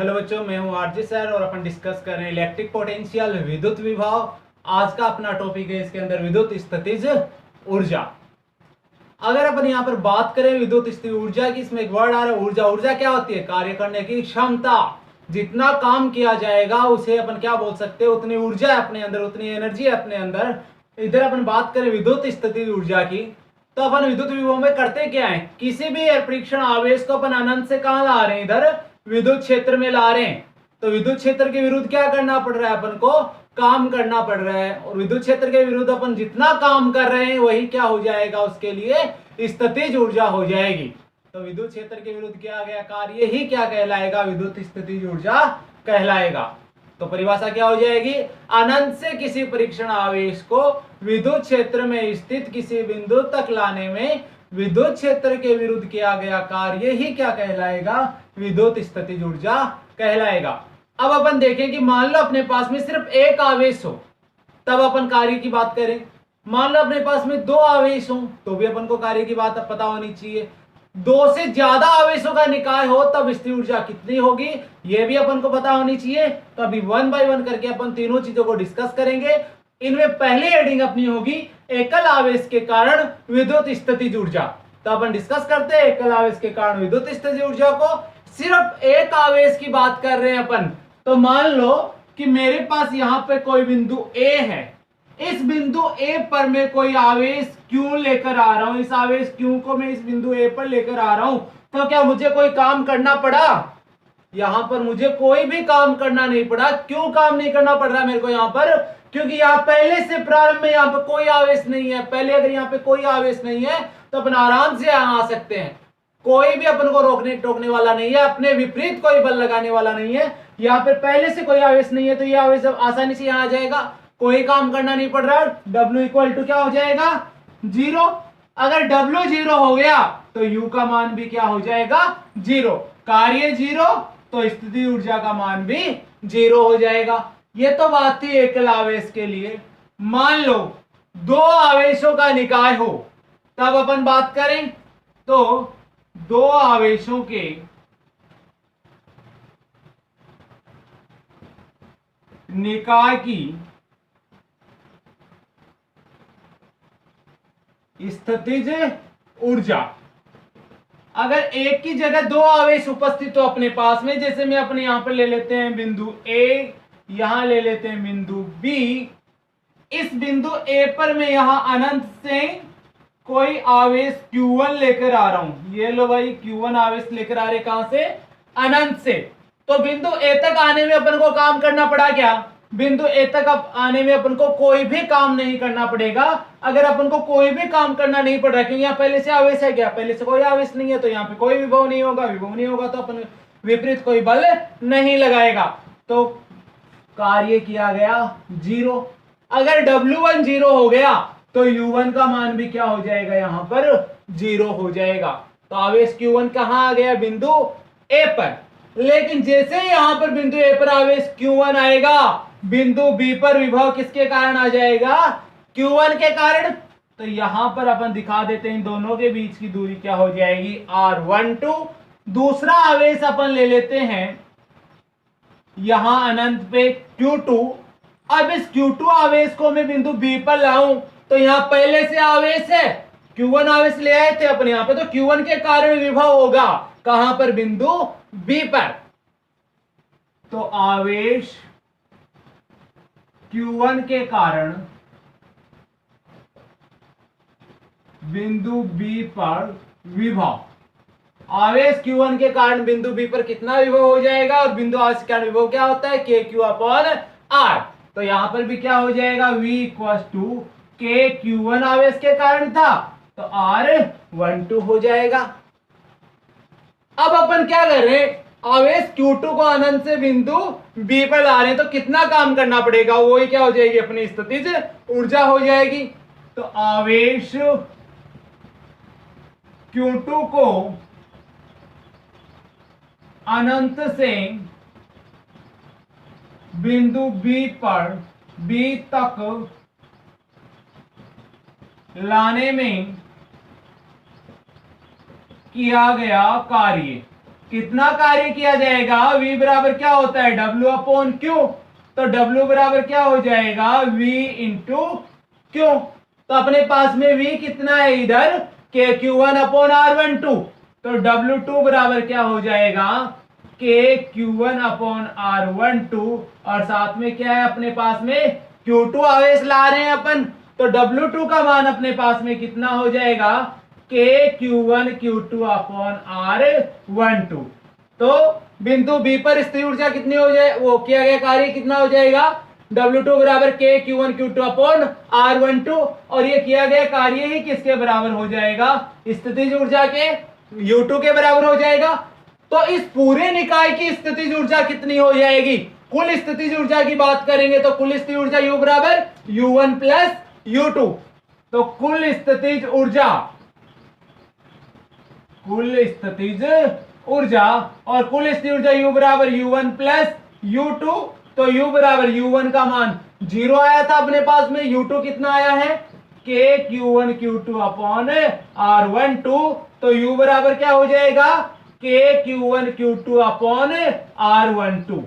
Hello बच्चों, मैं हूं आरजे सर और अपन डिस्कस कर रहे हैं इलेक्ट्रिक पोटेंशियल विद्युत विभव। आज का अपना टॉपिक है, इसके अंदर विद्युत स्थितिज ऊर्जा। अगर अपन यहाँ पर बात करें विद्युत स्थितिज ऊर्जा की, इसमें एक वर्ड आ रहा है ऊर्जा। ऊर्जा क्या होती है? कार्य करने की क्षमता। जितना काम किया जाएगा उसे अपन क्या बोल सकते हैं? उतनी ऊर्जा है अपने अंदर, उतनी एनर्जी है अपने अंदर। इधर अपन बात करें विद्युत स्थितिज ऊर्जा की, तो अपन विद्युत विभव में करते क्या है? किसी भी परीक्षण आवेश को अपन अनंत से कहां ला रहे हैं? इधर विद्युत क्षेत्र में ला रहे हैं। तो विद्युत क्षेत्र के विरुद्ध क्या करना पड़ रहा है? अपन को काम करना पड़ रहा है। और विद्युत क्षेत्र के विरुद्ध अपन जितना काम कर रहे हैं वही क्या हो जाएगा? उसके लिए स्थितिज ऊर्जा हो जाएगी। तो विद्युत क्षेत्र के विरुद्ध क्या गया कार्य ही क्या कहलाएगा? विद्युत स्थितिज ऊर्जा कहलाएगा। तो परिभाषा क्या हो जाएगी? अनंत से किसी परीक्षण आवेश को विद्युत क्षेत्र में स्थित किसी बिंदु तक लाने में विद्युत क्षेत्र के विरुद्ध किया गया कार्य ही क्या कहलाएगा? विद्युत स्थितिज ऊर्जा कहलाएगा। अब अपन देखें कि मान लो अपने पास में सिर्फ एक आवेश हो, तब अपन कार्य की बात करें। मान लो अपने पास में दो आवेश हो, तो भी अपन को कार्य की बात पता होनी चाहिए। दो से ज्यादा आवेशों का निकाय हो तब स्थिर ऊर्जा कितनी होगी, यह भी अपन को पता होनी चाहिए। तो अभी वन बाय वन करके अपन तीनों चीजों को डिस्कस करेंगे। इनमें पहली हेडिंग अपनी होगी एकल आवेश के कारण विद्युत स्थितिज ऊर्जा। तो अपन डिस्कस करते हैं एकल आवेश के कारण विद्युत स्थितिज ऊर्जा को। सिर्फ एक आवेश की बात कर रहे हैं अपन। तो मान लो कि मेरे पास यहां पे कोई बिंदु ए है। इस बिंदु ए पर मैं कोई आवेश क्यू लेकर आ रहा हूं। इस आवेश क्यू को मैं इस बिंदु ए पर लेकर आ रहा हूं। तो क्या मुझे कोई काम करना पड़ा? यहां पर मुझे कोई भी काम करना नहीं पड़ा। क्यों काम नहीं करना पड़ रहा मेरे को यहां पर? क्योंकि यहां पहले से प्रारंभ में यहां पर कोई आवेश नहीं है। पहले अगर यहां पे कोई आवेश नहीं है तो अपन आराम से यहां आ सकते हैं। कोई भी अपन को रोकने टोकने वाला नहीं है, अपने विपरीत कोई बल लगाने वाला नहीं है। यहाँ पे पहले से कोई आवेश नहीं है तो यह आवेश आसानी से यहाँ आ जाएगा। कोई काम करना नहीं पड़ रहा। W इक्वल टू क्या हो जाएगा? 0। अगर W 0 हो गया तो U का मान भी क्या हो जाएगा? 0। कार्य 0 तो स्थितिज ऊर्जा का मान भी 0 हो जाएगा। ये तो बात थी एकल आवेश के लिए। मान लो दो आवेशों का निकाय हो, तब अपन बात करें तो दो आवेशों के निकाय की स्थितिज ऊर्जा। अगर एक की जगह दो आवेश उपस्थित हो अपने पास में, जैसे मैं अपने यहां पर ले लेते हैं बिंदु ए, यहां ले लेते हैं बिंदु बी। इस बिंदु ए पर मैं यहां अनंत से कोई आवेश Q1 लेकर आ रहा हूं। ये लो भाई, Q1 आवेश लेकर आ रहे कहां से? अनंत से। तो बिंदु ए तक आने में अपन को काम करना पड़ा क्या? बिंदु ए तक आने में अपन को कोई भी काम नहीं करना पड़ेगा। अगर अपन को कोई भी काम करना नहीं पड़ रहा, क्योंकि यहाँ पहले से आवेश है क्या? पहले से कोई आवेश नहीं है, तो यहाँ पे कोई विभव नहीं होगा। विभव नहीं होगा तो अपन विपरीत कोई बल नहीं लगाएगा, तो कार्य किया गया 0। अगर W1 0 हो गया तो U1 का मान भी क्या हो जाएगा? यहां पर 0 हो जाएगा। तो आवेश Q1 कहां आ गया? बिंदु ए पर। लेकिन जैसे ही यहां पर बिंदु ए पर आवेश Q1 आएगा, बिंदु बी पर विभव किसके कारण आ जाएगा? Q1 के कारण। तो यहां पर अपन दिखा देते हैं इन दोनों के बीच की दूरी क्या हो जाएगी? R12। दूसरा आवेश अपन ले लेते हैं यहां अनंत पे Q2। अब इस Q2 आवेश को मैं बिंदु बी पर लाऊं तो यहां पहले से आवेश है, Q1 आवेश ले आए थे अपने यहां पे, तो Q1 के कारण विभव होगा कहां पर? बिंदु बी पर। तो आवेश Q1 के कारण बिंदु बी पर विभव। आवेश Q1 के कारण बिंदु बी पर कितना विभव हो जाएगा? और बिंदु आवेश के कारण विभव क्या होता है? KQ/R। तो यहां पर भी क्या हो जाएगा? V equal to K। Q1 आवेश के कारण था तो R12 हो जाएगा। अब अपन क्या कर रहे हैं? आवेश Q2 को अनंत से बिंदु B पर ला रहे हैं, तो कितना काम करना पड़ेगा? वही क्या हो जाएगी? अपनी स्थितिज ऊर्जा हो जाएगी। तो आवेश Q2 को अनंत से बिंदु B पर B तक लाने में किया गया कार्य कितना कार्य किया जाएगा, V बराबर क्या होता है W अपॉन Q, तो W बराबर क्या हो जाएगा V इंटू Q। तो अपने पास में V कितना है इधर KQ1 अपॉन R12, तो W2 बराबर क्या हो जाएगा KQ1 अपॉन R12, और साथ में क्या है अपने पास में Q2 आवेश ला रहे हैं अपन, तो W2 का मान अपने पास में कितना हो जाएगा KQ1 Q2 अपॉन R12। तो बिंदु B पर स्थिर ऊर्जा कितनी हो जाए, वो किया गया कार्य कितना हो जाएगा W2 बराबर KQ1 Q2 अपॉन R12, और ये किया गया कार्य ही किसके बराबर हो जाएगा, स्थितिज ऊर्जा के U2 के बराबर हो जाएगा। तो इस पूरे निकाय की स्थितिज ऊर्जा कितनी हो जाएगी, कुल स्थितिज ऊर्जा की बात करेंगे तो कुल स्थितिज ऊर्जा U बराबर U1 प्लस U2। तो कुल स्थितिज ऊर्जा और कुल स्थितिज ऊर्जा U बराबर U1 प्लस U2, तो U बराबर U1 का मान 0 आया था अपने पास में, U2 कितना आया है KQ1 Q2 अपॉन R12, तो U बराबर क्या हो जाएगा KQ1 Q2 अपॉन R12।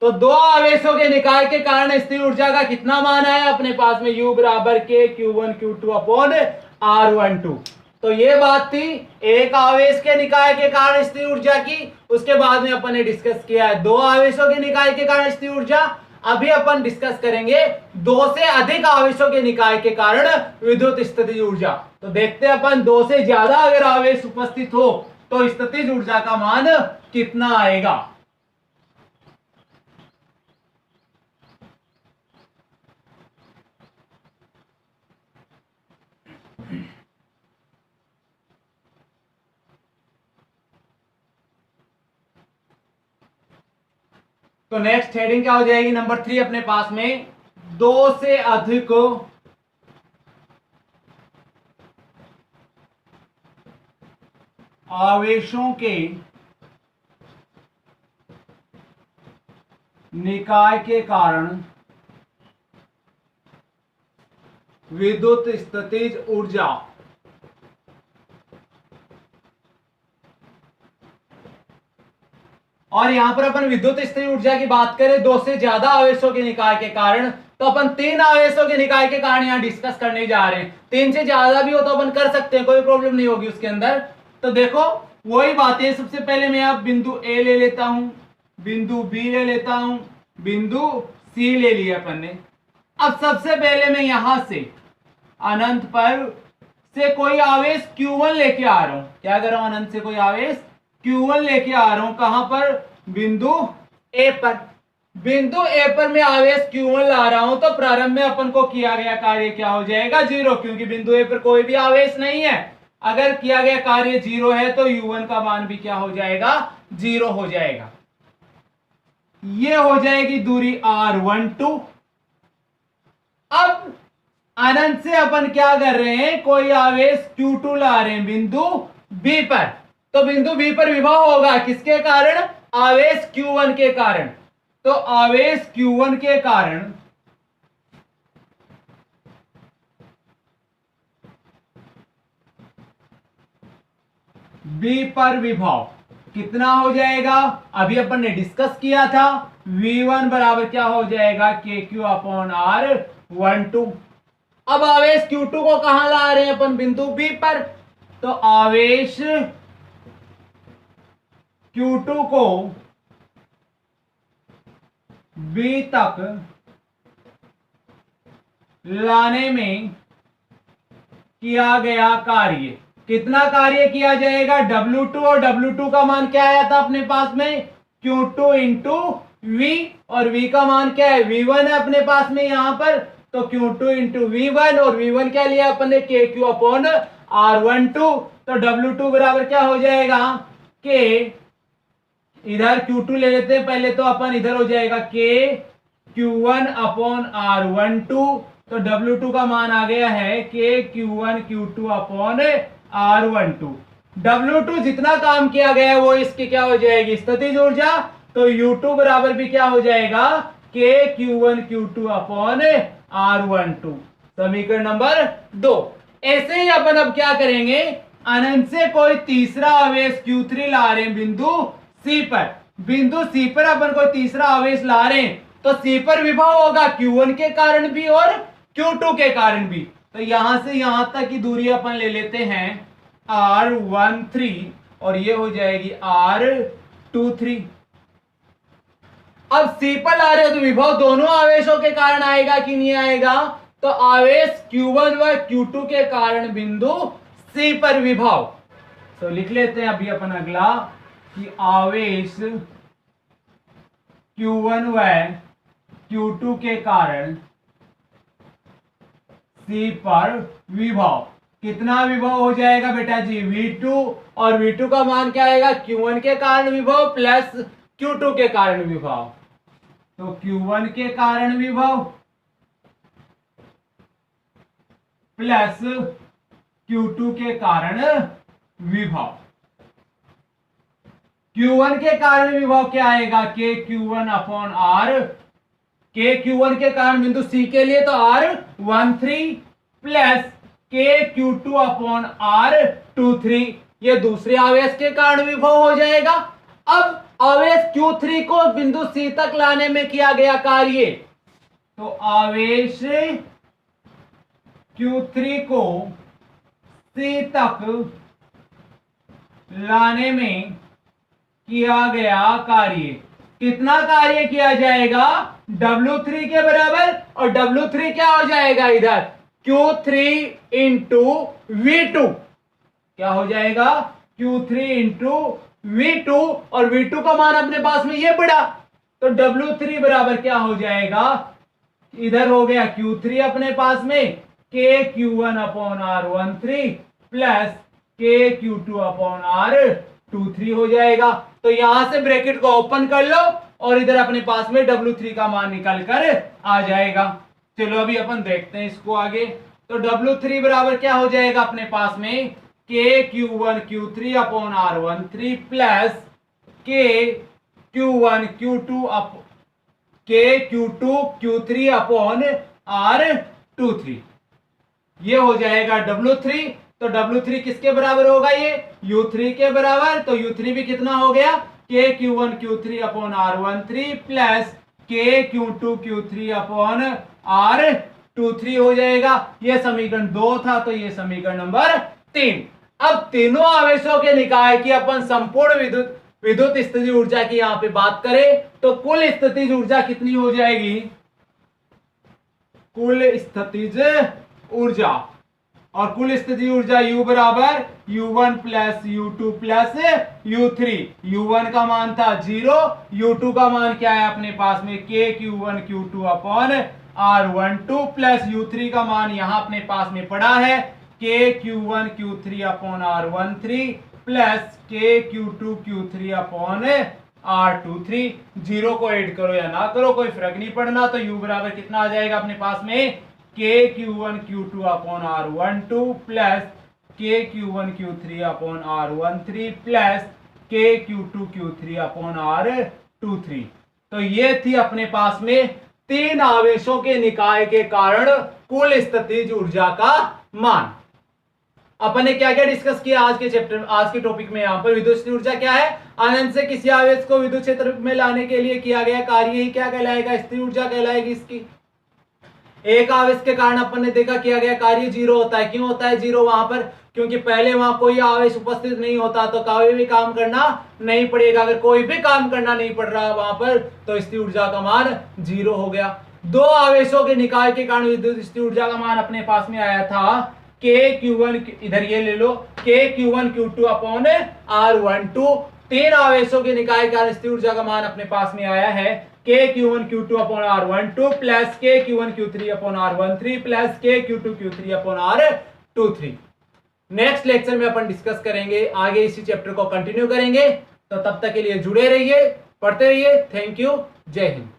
तो दो आवेशों के निकाय के कारण स्थिर ऊर्जा का कितना मान आया अपने पास में U बराबर KQ1 Q2 अपॉन R12। तो ये बात थी एक आवेश के निकाय के कारण स्थिर ऊर्जा की। उसके बाद में अपन ने डिस्कस किया है दो आवेशों के निकाय के कारण स्थिर ऊर्जा। अभी अपन डिस्कस करेंगे दो से अधिक आवेशों के निकाय के कारण विद्युत स्थितिज ऊर्जा। तो देखते हैं अपन दो से ज्यादा अगर आवेश उपस्थित हो तो स्थितिज ऊर्जा का मान कितना आएगा। तो नेक्स्ट हेडिंग क्या हो जाएगी नंबर 3 अपने पास में, दो से अधिक आवेशों के निकाय के कारण विद्युत स्थितिज ऊर्जा। और यहां पर अपन विद्युत स्थितिज ऊर्जा की बात करें दो से ज्यादा आवेशों के निकाय के कारण, तो अपन तीन आवेशों के निकाय के कारण यहां डिस्कस करने जा रहे हैं। तीन से ज्यादा भी हो तो अपन कर सकते हैं, कोई प्रॉब्लम नहीं होगी उसके अंदर। तो देखो वही बातें, सबसे पहले मैं अब बिंदु ए ले लेता हूं, बिंदु बी ले लेता हूं, बिंदु सी ले लिया अपन ने। अब सबसे पहले मैं यहां से अनंत पर से कोई आवेश Q1 लेके आ रहा हूं। क्या कर रहा हूं, अनंत से कोई आवेश Q1 लेके आ रहा हूं। कहां पर, बिंदु A पर। बिंदु A पर मैं आवेश Q1 ला रहा हूं, तो प्रारंभ में अपन को किया गया कार्य क्या हो जाएगा 0, क्योंकि बिंदु A पर कोई भी आवेश नहीं है। अगर किया गया कार्य 0 है तो U1 का मान भी क्या हो जाएगा 0 हो जाएगा। ये हो जाएगी दूरी R12। अब अनंत से अपन क्या कर रहे हैं, कोई आवेश Q2 ला रहे हैं बिंदु B पर। तो बिंदु B पर विभव होगा किसके कारण, आवेश Q1 के कारण। तो आवेश Q1 के कारण B पर विभव कितना हो जाएगा, अभी अपन ने डिस्कस किया था, V1 बराबर क्या हो जाएगा KQ अपॉन R12। अब आवेश Q2 को कहां ला रहे हैं अपन, बिंदु B पर। तो आवेश Q2 को B तक लाने में किया गया कार्य, कितना कार्य किया जाएगा W2, और W2 का मान क्या आया था अपने पास में Q2 इंटू V, और V का मान क्या है V1 है अपने पास में यहां पर। तो Q2 इंटू V1, और V1 क्या लिया अपन ने KQ अपॉन R12। तो W2 बराबर क्या हो जाएगा K, इधर Q2 ले लेते हैं पहले, तो अपन इधर हो जाएगा KQ1 अपॉन R12। तो W2 का मान आ गया है KQ1 Q2 upon R12। W2 जितना काम किया गया है वो इसकी क्या हो जाएगी स्थितिज ऊर्जा। तो U2 बराबर भी क्या हो जाएगा KQ1 Q2 अपॉन R12। समीकरण नंबर 2। ऐसे ही अपन अब क्या करेंगे, अनंत से कोई तीसरा आवेश Q3 ला रहे हैं बिंदु C पर, बिंदु C पर अपन कोई तीसरा आवेश ला रहे हैं तो C पर विभव होगा Q1 के कारण भी और Q2 के कारण भी। तो यहां से यहां तक की दूरी अपन ले लेते हैं R13 और ये हो जाएगी R23। अब C पर ला रहे हो तो विभव दोनों आवेशों के कारण आएगा कि नहीं आएगा, तो आवेश Q1 व Q2 के कारण बिंदु C पर विभव। तो लिख लेते हैं अभी अपन अगला कि आवेश Q1 व Q2 के कारण C पर विभव। कितना विभव हो जाएगा बेटा जी, V2, और V2 का मान क्या आएगा, Q1 के कारण विभव प्लस Q2 के कारण विभव। तो Q1 के कारण विभव प्लस Q2 के कारण विभव। Q1 के कारण विभव क्या आएगा, KQ1 अपॉन R। KQ1 के कारण बिंदु C के लिए तो R13 plus KQ2 upon R23, ये दूसरे आवेश के कारण विभव हो जाएगा। अब आवेश Q3 को बिंदु C तक लाने में किया गया कार्य, तो आवेश Q3 को C तक लाने में किया गया कार्य, कितना कार्य किया जाएगा, W3 के बराबर, और W3 क्या हो जाएगा इधर, Q3 इंटू V2, क्या हो जाएगा, Q3 इंटू V2, और V2 का मान अपने पास में ये पड़ा, तो W3 बराबर क्या हो जाएगा, इधर हो गया Q3 अपने पास में KQ1 upon R13 plus KQ2 upon R23 हो जाएगा। तो यहां से ब्रैकेट को ओपन कर लो और इधर अपने पास में W3 का मान निकल कर आ जाएगा। चलो अभी अपन देखते हैं इसको आगे। तो W3 बराबर क्या हो जाएगा अपने पास में, KQ1 Q3 upon R13 plus KQ1 KQ2 Q3 upon R23, ये हो जाएगा W3। तो W3 किसके बराबर होगा, ये U3 के बराबर। तो U3 भी कितना हो गया, KQ1 Q3 upon R13 plus KQ2 Q3 upon R23 हो जाएगा। ये समीकरण 2 था, तो ये समीकरण नंबर 3। अब तीनों आवेशों के निकाय की अपन संपूर्ण विद्युत स्थितिज ऊर्जा की यहां पे बात करें तो कुल स्थितिज ऊर्जा कितनी हो जाएगी, कुल स्थितिज ऊर्जा, और कुल स्थितिज ऊर्जा U बराबर U1 plus U2 plus U3। U1 का मान था 0, U2 का मान क्या है अपने पास में KQ1 Q2 upon R12 plus U3 का मान यहां अपने पास में पड़ा है KQ1 Q3 upon R13 plus KQ2 Q3 upon R23। 0 को ऐड करो या ना करो कोई फर्क नहीं पड़ना। तो U बराबर कितना आ जाएगा अपने पास में KQ1 Q2 upon R12 plus KQ1 Q3 upon R13 plus KQ2 Q3 upon R23। तो ये थी अपने पास में तीन आवेशों के निकाय के कारण कुल स्थितिज ऊर्जा का मान। अपन ने क्या क्या डिस्कस किया आज के चैप्टर, आज के टॉपिक में। यहाँ पर विद्युत स्थितिज ऊर्जा क्या है, अनंत से किसी आवेश को विद्युत क्षेत्र में लाने के लिए किया गया कार्य ही क्या कहलाएगा, स्थितिज ऊर्जा कहलाएगी इसकी। एक आवेश के कारण अपन ने देखा किया गया कार्य 0 होता है। क्यों होता है 0 वहां पर, क्योंकि पहले वहां कोई आवेश उपस्थित नहीं होता, तो कोई भी काम करना नहीं पड़ेगा। अगर कोई भी काम करना नहीं पड़ रहा वहां पर तो स्थितिज ऊर्जा का मान 0 हो गया। दो आवेशों के निकाय के कारण विद्युत स्थितिज ऊर्जा का मान अपने पास में आया था KQ1, इधर ये ले लो KQ1 Q2 अपॉन R12। तीन आवेशों के निकाय के कारण स्थितिज ऊर्जा का मान अपने पास में आया है KQ1 Q2 upon R12 plus KQ1 Q3 upon R13 plus KQ2 Q3 upon R23। Next lecture में अपन डिस्कस करेंगे, आगे इसी चैप्टर को कंटिन्यू करेंगे। तो तब तक के लिए जुड़े रहिए, पढ़ते रहिए। थैंक यू, जय हिंद।